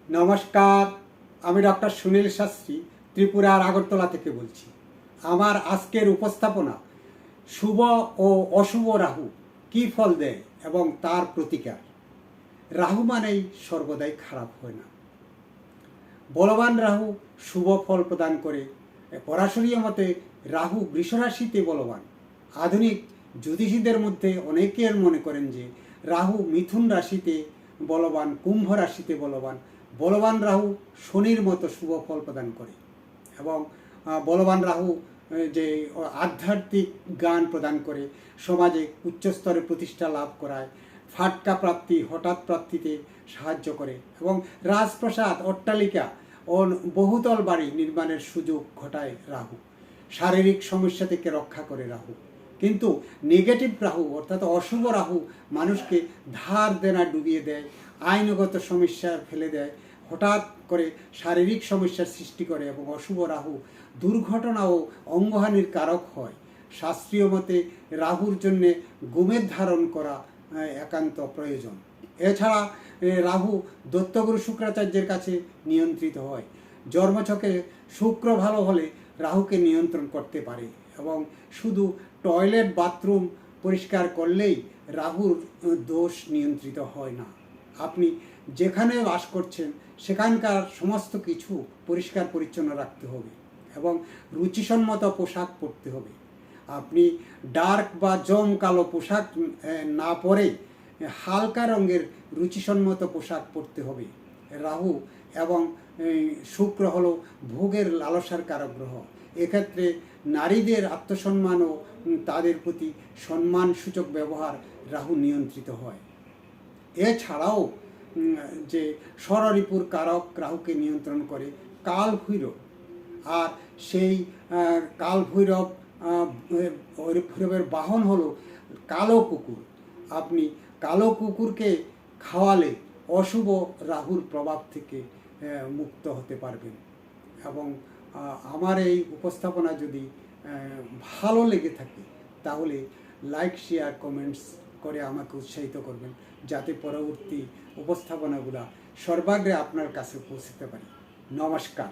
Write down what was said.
নমস্কার, আমি ডক্টর সুনীল শাস্ত্রী ত্রিপুরার আগরতলা থেকে বলছি। আমার আজকের উপস্থাপনা শুভ ও অশুভ রাহু কী ফল দেয় এবং তার প্রতিকার। রাহু মানেই সর্বদাই খারাপ হয় না। বলবান রাহু শুভ ফল প্রদান করে। পরাশরীয় মতে রাহু বৃষরাশিতে বলবান। আধুনিক জ্যোতিষীদের মধ্যে অনেকের মনে করেন যে রাহু মিথুন রাশিতে বলবান, কুম্ভ রাশিতে বলবান। বলবান রাহু শনির মতো শুভ ফল প্রদান করে এবং বলবান রাহু যে আধ্যাত্মিক জ্ঞান প্রদান করে, সমাজে উচ্চস্তরে প্রতিষ্ঠা লাভ করায়, ফাটকা প্রাপ্তি, হঠাৎ প্রাপ্তিতে সাহায্য করে এবং রাজপ্রাসাদ, অট্টালিকা ও বহুতল বাড়ি নির্মাণের সুযোগ ঘটায় রাহু। শারীরিক সমস্যা থেকে রক্ষা করে রাহু। কিন্তু নেগেটিভ রাহু অর্থাৎ অশুভ রাহু মানুষকে ধার দেনা ডুবিয়ে দেয়, আইনগত সমস্যা ফেলে দেয়, হঠাৎ করে শারীরিক সমস্যার সৃষ্টি করে এবং অশুভ রাহু দুর্ঘটনা ও অঙ্গহানির কারক হয়। শাস্ত্রীয় মতে রাহুর জন্যে গোমেদ ধারণ করা একান্ত প্রয়োজন। এছাড়া রাহু দত্তগুরু শুক্রাচার্যের কাছে নিয়ন্ত্রিত হয়। জন্মছকে শুক্র ভালো হলে রাহুকে নিয়ন্ত্রণ করতে পারে এবং শুধু টয়লেট বাথরুম পরিষ্কার করলেই রাহুর দোষ নিয়ন্ত্রিত হয় না। আপনি যেখানে বাস করছেন সেখানকার সমস্ত কিছু পরিষ্কার পরিচ্ছন্ন রাখতে হবে এবং রুচিসম্মত পোশাক পরতে হবে। আপনি ডার্ক বা জম কালো পোশাক না পরে হালকা রঙের রুচিসম্মত পোশাক পরতে হবে। রাহু এবং শুক্র হলো ভোগের লালসার কারক গ্রহ। এক্ষেত্রে নারীদের আত্মসম্মান ও তাদের প্রতি সম্মানসূচক ব্যবহার রাহু নিয়ন্ত্রিত হয়। এছাড়াও যে ষড়রিপুর কারক রাহুকে নিয়ন্ত্রণ করে কাল ভৈরব, আর সেই কাল ভৈরবের বাহন হলো কালো কুকুর। আপনি কালো কুকুরকে খাওয়ালে অশুভ রাহুর প্রভাব থেকে মুক্ত হতে পারবেন। এবং আমার এই উপস্থাপনা যদি ভালো লেগে থাকে তাহলে লাইক, শেয়ার, কমেন্টস করে আমাকে উৎসাহিত করবেন, যাতে পরবর্তী উপস্থাপনাগুলো সর্বাগ্রে আপনার কাছে পৌঁছতে পারে। নমস্কার।